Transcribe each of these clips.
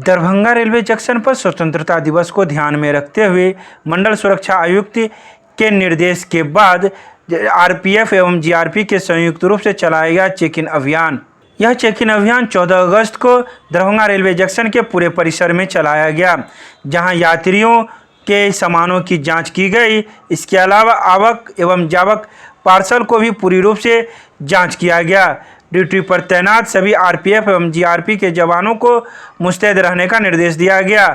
Darbhanga railway junction पर स्वतंत्रता दिवस को ध्यान में रखते हुए मंडल सुरक्षा आयुक्त के निर्देश के बाद आरपीएफ एवं जीआरपी के संयुक्त रूप से चलाया गया चेक इन अभियान। यह चेक इन अभियान 14 अगस्त को दरभंगा रेलवे जंक्शन के पूरे परिसर में चलाया गया, जहां यात्रियों के सामानों की जांच की गई। इसके अलावा आवक एवं जावक पार्सल को भी पूरी रूप से जांच किया गया। ड्यूटी पर तैनात सभी आरपीएफ एवं जीआरपी के जवानों को मुस्तैद रहने का निर्देश दिया गया।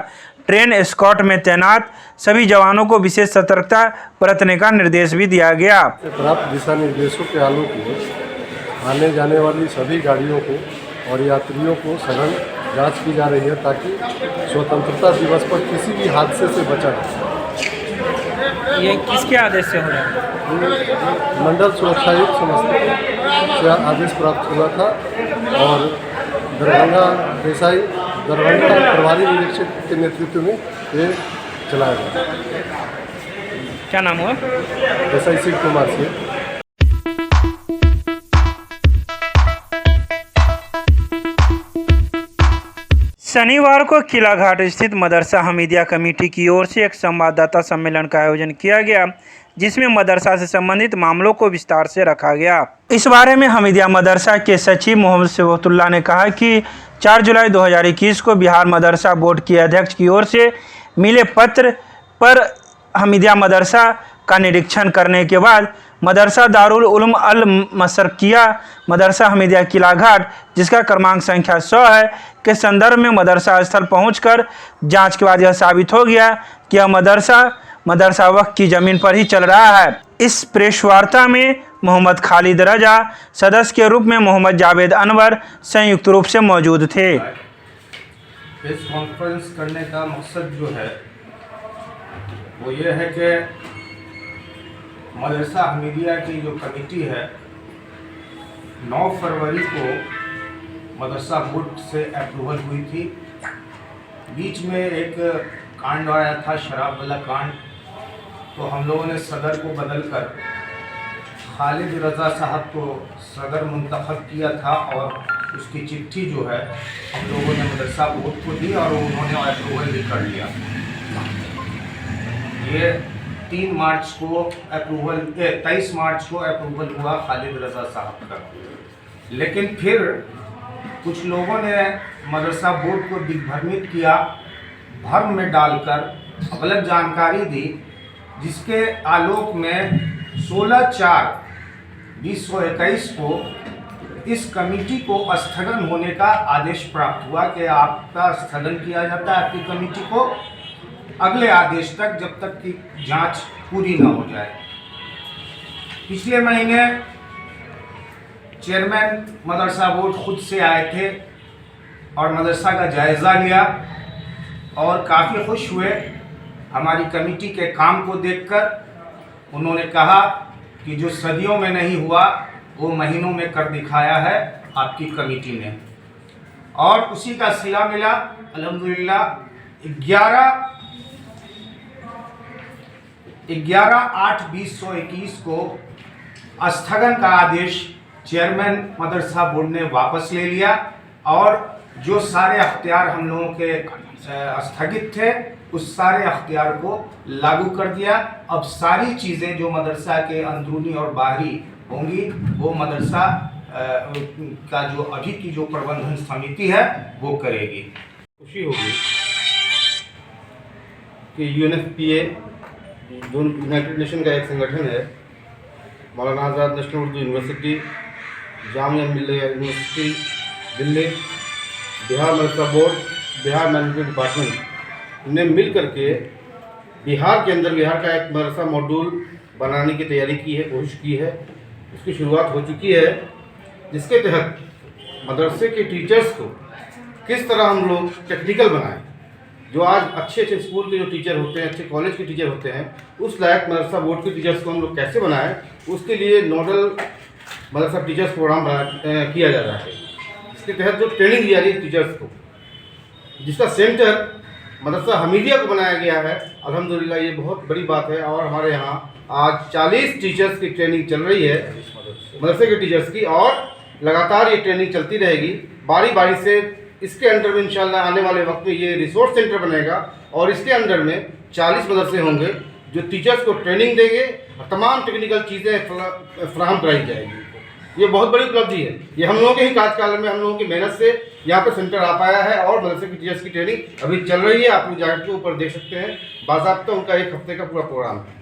ट्रेन एस्कॉर्ट में तैनात सभी जवानों को विशेष सतर्कता बरतने का निर्देश भी दिया गया। प्राप्त दिशा निर्देशों के आलोक में आने जाने वाली सभी गाड़ियों को और यात्रियों को सघन जांच की जा रही है, ताकि स्वतंत्रता दिवस पर किसी भी हादसे से बचा जा। ये किसके आदेश से हो रहा है? मंडल सुरक्षा आयुक्त समस्तीपुर से आदेश प्राप्त हुआ था और दरभंगा प्रभारी निरीक्षक के नेतृत्व में ये चलाया गया। क्या नाम हुआ? देसाई शिव कुमार से। शनिवार को किला घाट स्थित मदरसा हमीदिया कमेटी की ओर से एक संवाददाता सम्मेलन का आयोजन किया गया, जिसमें मदरसा से संबंधित मामलों को विस्तार से रखा गया। इस बारे में हमीदिया मदरसा के सचिव मोहम्मद सिबतुल्लाह ने कहा कि 4 जुलाई 2021 को बिहार मदरसा बोर्ड के अध्यक्ष की ओर से मिले पत्र पर हमीदिया मदरसा का निरीक्षण करने के बाद मदरसा दारुल उलूम अल मशरकिया मदरसा हमीदिया किला घाट, जिसका क्रमांक संख्या 100 है, के संदर्भ में मदरसा स्थल पहुंचकर जांच के बाद यह साबित हो गया कि यह मदरसा वक्फ की ज़मीन पर ही चल रहा है। इस प्रेस वार्ता में मोहम्मद खालिद रजा, सदस्य के रूप में मोहम्मद जावेद अनवर संयुक्त रूप से मौजूद थे। प्रेस कॉन्फ्रेंस करने का मकसद जो है वो ये है कि मदरसा हमीदिया की जो कमेटी है 9 फरवरी को मदरसा बोर्ड से अप्रूवल हुई थी। बीच में एक कांड आया था, शराब वाला कांड, तो हम लोगों ने सदर को बदलकर खालिद रजा साहब को सदर मुंतखब किया था और उसकी चिट्ठी जो है हम लोगों ने मदरसा बोर्ड को दी और उन्होंने अप्रूवल भी कर लिया। ये 23 मार्च को अप्रूवल हुआ खालिद रजा साहब का। लेकिन फिर कुछ लोगों ने मदरसा बोर्ड को दिग्भ्रमित किया, भ्रम में डालकर गलत जानकारी दी, जिसके आलोक में 16/4/2021 को इस कमेटी को स्थगन होने का आदेश प्राप्त हुआ कि आपका स्थगन किया जाता है, आपकी कमेटी को अगले आदेश तक, जब तक कि जांच पूरी न हो जाए। पिछले महीने चेयरमैन मदरसा बोर्ड खुद से आए थे और मदरसा का जायज़ा लिया और काफ़ी खुश हुए हमारी कमेटी के काम को देखकर। उन्होंने कहा कि जो सदियों में नहीं हुआ वो महीनों में कर दिखाया है आपकी कमेटी ने, और उसी का सिला मिला अल्हम्दुलिल्लाह 11/8/2021 को स्थगन का आदेश चेयरमैन मदरसा बोर्ड ने वापस ले लिया और जो सारे अख्तियार हम लोगों के स्थगित थे उस सारे अख्तियार को लागू कर दिया। अब सारी चीज़ें जो मदरसा के अंदरूनी और बाहरी होंगी वो मदरसा का जो अभी की जो प्रबंधन समिति है वो करेगी। खुशी होगी कि यूएनएफपीए जो यूनाइटेड नेशन का एक संगठन है, Maulana Azad national Urdu university, Jamia Millia university Delhi, Bihar Madrasa board, Bihar management department ने मिल करके बिहार के अंदर बिहार का एक मदरसा मॉड्यूल बनाने की तैयारी की है, कोशिश की है। उसकी शुरुआत हो चुकी है, जिसके तहत मदरसे के टीचर्स को किस तरह हम लोग टेक्निकल बनाएं, जो आज अच्छे स्कूल के जो टीचर होते हैं, अच्छे कॉलेज के टीचर होते हैं, उस लायक मदरसा बोर्ड के टीचर्स को हम लोग कैसे बनाएं, उसके लिए नोडल मदरसा टीचर्स प्रोग्राम किया जा रहा है। इसके तहत जो ट्रेनिंग दी जा रही है टीचर्स को, जिसका सेंटर मदरसा हमीदिया को बनाया गया है। अल्हम्दुलिल्लाह ये बहुत बड़ी बात है और हमारे यहाँ आज 40 टीचर्स की ट्रेनिंग चल रही है मदरसे के टीचर्स की, और लगातार ये ट्रेनिंग चलती रहेगी। बारी बारी से इसके अंडर में इंशाल्लाह आने वाले वक्त में ये रिसोर्स सेंटर बनेगा और इसके अंडर में 40 मदरसे होंगे जो टीचर्स को ट्रेनिंग देंगे और तमाम टेक्निकल चीज़ें फराहम कराई जाएगी। ये बहुत बड़ी उपलब्धि है। ये हम लोगों के ही कार्यकाल में हम लोगों की मेहनत से यहाँ पर सेंटर आ पाया है और मदरसे की टीचर्स की ट्रेनिंग अभी चल रही है। आप लोग जाकर के ऊपर देख सकते हैं, बाज़ाब्ता उनका 1 हफ्ते का पूरा प्रोग्राम है।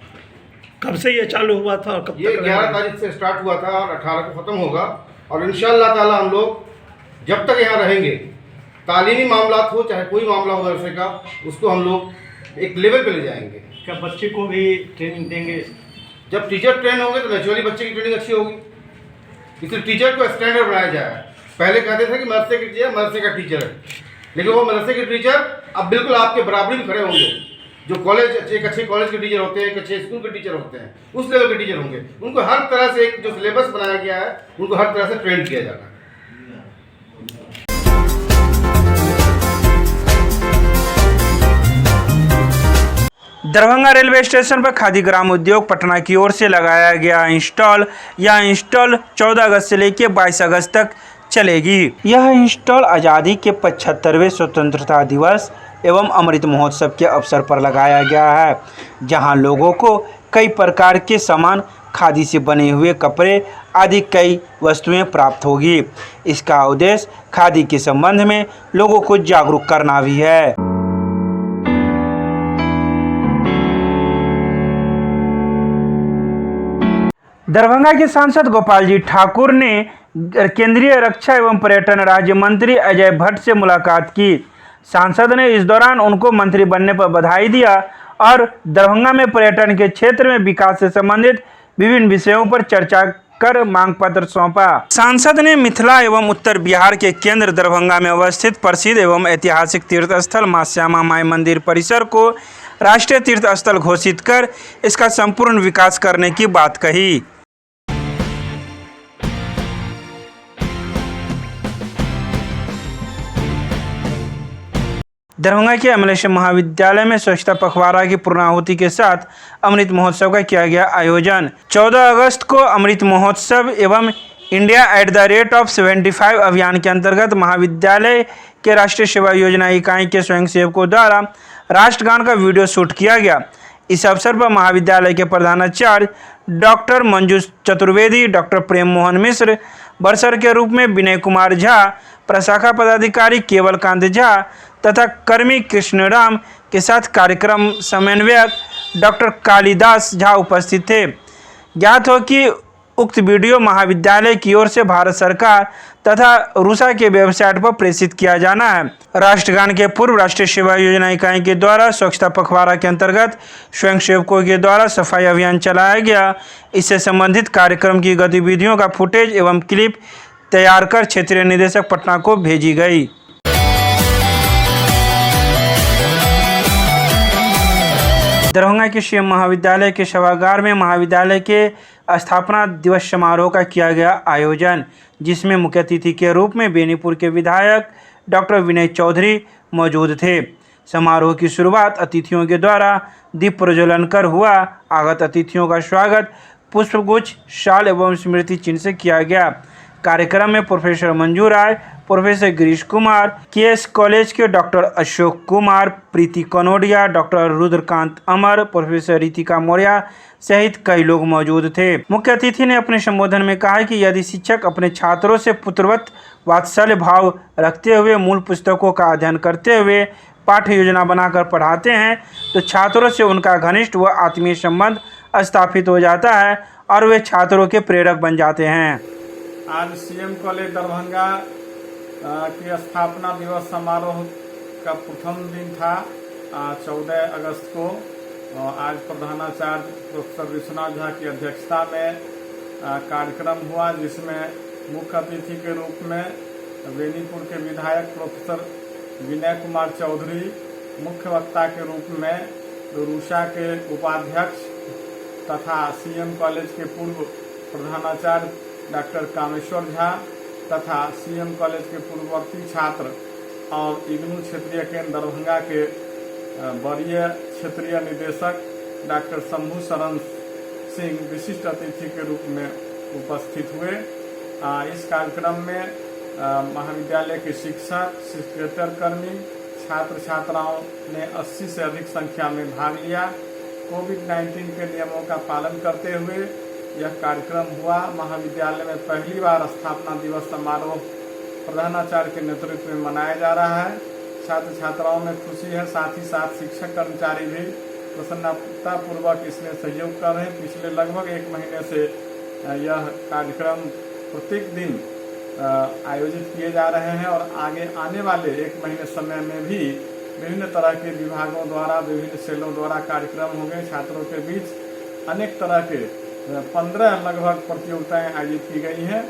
कब से ये चालू हुआ था और कब ये तक 11 तारीख से स्टार्ट हुआ था और 18 को ख़त्म होगा और इंशाअल्लाह ताला हम लोग जब तक यहाँ रहेंगे, तालीमी मामला हो चाहे कोई मामला हो मदरसे का, उसको हम लोग एक लेवल पे ले जाएंगे। क्या बच्चे को भी ट्रेनिंग देंगे? जब टीचर ट्रेन होंगे तो नेचुरली बच्चे की ट्रेनिंग अच्छी होगी, इसलिए टीचर को स्टैंडर्ड बनाया जाए। पहले कहते थे कि मदरसे की टीचर मदरसे का टीचर है, लेकिन वो मदरसे के टीचर अब बिल्कुल आपके बराबरी में खड़े होंगे। जो कॉलेज एक अच्छे कॉलेज के टीचर होते हैं, एक अच्छे स्कूल के टीचर होते हैं, उस लेवल के टीचर होंगे। उनको हर तरह से एक जो सिलेबस बनाया गया है उनको हर तरह से ट्रेन किया जाना है। दरभंगा रेलवे स्टेशन पर खादी ग्राम उद्योग पटना की ओर से लगाया गया इंस्टॉल 14 अगस्त से लेकर 22 अगस्त तक चलेगी। यह इंस्टॉल आज़ादी के 75वें स्वतंत्रता दिवस एवं अमृत महोत्सव के अवसर पर लगाया गया है, जहां लोगों को कई प्रकार के सामान, खादी से बने हुए कपड़े आदि कई वस्तुएं प्राप्त होगी। इसका उद्देश्य खादी के संबंध में लोगों को जागरूक करना भी है। दरभंगा के सांसद गोपाल जी ठाकुर ने केंद्रीय रक्षा एवं पर्यटन राज्य मंत्री अजय भट्ट से मुलाकात की। सांसद ने इस दौरान उनको मंत्री बनने पर बधाई दिया और दरभंगा में पर्यटन के क्षेत्र में विकास से संबंधित विभिन्न विषयों पर चर्चा कर मांग पत्र सौंपा। सांसद ने मिथिला एवं उत्तर बिहार के केंद्र दरभंगा में अवस्थित प्रसिद्ध एवं ऐतिहासिक तीर्थ स्थल मां श्यामा माई मंदिर परिसर को राष्ट्रीय तीर्थ स्थल घोषित कर इसका संपूर्ण विकास करने की बात कही। दरभंगा के अमलेश्वर महाविद्यालय में स्वच्छता पखवाड़ा की पूर्णाहुति के साथ अमृत महोत्सव का किया गया आयोजन। 14 अगस्त को अमृत महोत्सव एवं इंडिया @75 अभियान के अंतर्गत महाविद्यालय के राष्ट्रीय सेवा योजना इकाई के स्वयंसेवकों द्वारा राष्ट्रगान का वीडियो शूट किया गया। इस अवसर पर महाविद्यालय के प्रधानाचार्य डॉक्टर मंजू चतुर्वेदी, डॉक्टर प्रेम मोहन मिश्र, बरसर के रूप में विनय कुमार झा, प्रशाखा पदाधिकारी केवल कांत झा तथा कर्मी कृष्णराम के साथ कार्यक्रम समन्वयक डॉक्टर कालिदास झा उपस्थित थे। ज्ञात हो कि उक्त वीडियो महाविद्यालय की ओर से भारत सरकार तथा रूसा के वेबसाइट पर प्रेषित किया जाना है। राष्ट्रगान के पूर्व राष्ट्रीय सेवा योजना इकाई के द्वारा स्वच्छता पखवाड़ा के अंतर्गत स्वयंसेवकों के द्वारा सफाई अभियान चलाया गया। इससे संबंधित कार्यक्रम की गतिविधियों का फुटेज एवं क्लिप तैयार कर क्षेत्रीय निदेशक पटना को भेजी गई। दरभंगा के सीएम महाविद्यालय के सभागार में महाविद्यालय के स्थापना दिवस समारोह का किया गया आयोजन, जिसमें मुख्य अतिथि के रूप में बेनीपुर के विधायक डॉक्टर विनय चौधरी मौजूद थे। समारोह की शुरुआत अतिथियों के द्वारा दीप प्रज्वलन कर हुआ। आगत अतिथियों का स्वागत पुष्पगुच्छ, शाल एवं स्मृति चिन्ह से किया गया। कार्यक्रम में professor Manju Rai, professor Girish Kumar, KS college के doctor Ashok Kumar, Preeti Kanodia, doctor Rudrakant Amar, professor Ritika Maurya सहित कई लोग मौजूद थे। मुख्य अतिथि ने अपने संबोधन में कहा कि यदि शिक्षक अपने छात्रों से पुत्रवत वात्सल्य भाव रखते हुए मूल पुस्तकों का अध्ययन करते हुए पाठ्य योजना बनाकर पढ़ाते हैं तो छात्रों से उनका घनिष्ठ व आत्मीय संबंध स्थापित हो जाता है और वे छात्रों के प्रेरक बन जाते हैं। आज सीएम कॉलेज दरभंगा की स्थापना दिवस समारोह का प्रथम दिन था। 14 अगस्त को आज प्रधानाचार्य प्रोफेसर विश्वनाथ झा की अध्यक्षता में कार्यक्रम हुआ, जिसमें मुख्य अतिथि के रूप में बेनीपुर के विधायक प्रोफेसर विनय कुमार चौधरी, मुख्य वक्ता के रूप में रूसा के उपाध्यक्ष तथा सीएम कॉलेज के पूर्व प्रधानाचार्य डॉक्टर कामेश्वर झा तथा सीएम कॉलेज के पूर्ववर्ती छात्र और इग्नू क्षेत्रीय केंद्र दरभंगा के वरीय क्षेत्रीय निदेशक डॉक्टर शंभू शरण सिंह विशिष्ट अतिथि के रूप में उपस्थित हुए। इस कार्यक्रम में महाविद्यालय के शिक्षक, शिक्षकेतर कर्मी, छात्र छात्राओं ने 80 से अधिक संख्या में भाग लिया। कोविड-19 के नियमों का पालन करते हुए यह कार्यक्रम हुआ। महाविद्यालय में पहली बार स्थापना दिवस समारोह प्रधानाचार्य के नेतृत्व में मनाया जा रहा है। छात्र छात्राओं में खुशी है, साथ ही साथ शिक्षक कर्मचारी भी प्रसन्नतापूर्वक इसमें सहयोग कर रहे हैं। पिछले लगभग 1 महीने से यह कार्यक्रम प्रत्येक दिन आयोजित किए जा रहे हैं और आगे आने वाले 1 महीने समय में भी विभिन्न तरह के विभागों द्वारा, विभिन्न सेलों द्वारा कार्यक्रम होंगे। छात्रों के बीच अनेक तरह के 15 लगभग प्रतियोगिताएं आयोजित की गई हैं।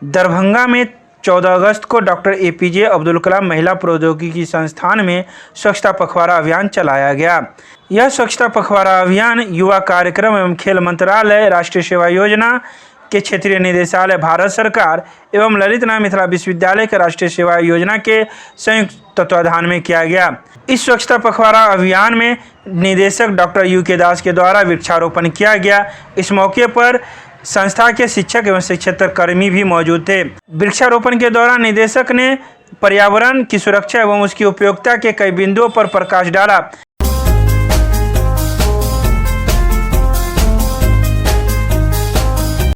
दरभंगा में 14 अगस्त को डॉक्टर APJ अब्दुल कलाम महिला प्रौद्योगिकी संस्थान में स्वच्छता पखवाड़ा अभियान चलाया गया। यह स्वच्छता पखवाड़ा अभियान युवा कार्यक्रम एवं खेल मंत्रालय, राष्ट्रीय सेवा योजना के क्षेत्रीय निदेशालय, भारत सरकार एवं ललित नारायण मिथिला विश्वविद्यालय के राष्ट्रीय सेवा योजना के संयुक्त तत्वाधान में किया गया। इस स्वच्छता पखवाड़ा अभियान में निदेशक डॉक्टर UK दास के द्वारा वृक्षारोपण किया गया। इस मौके पर संस्था के शिक्षक एवं शिक्षकेतर कर्मी भी मौजूद थे। वृक्षारोपण के दौरान निदेशक ने पर्यावरण की सुरक्षा एवं उसकी उपयोगिता के कई बिंदुओं पर प्रकाश डाला।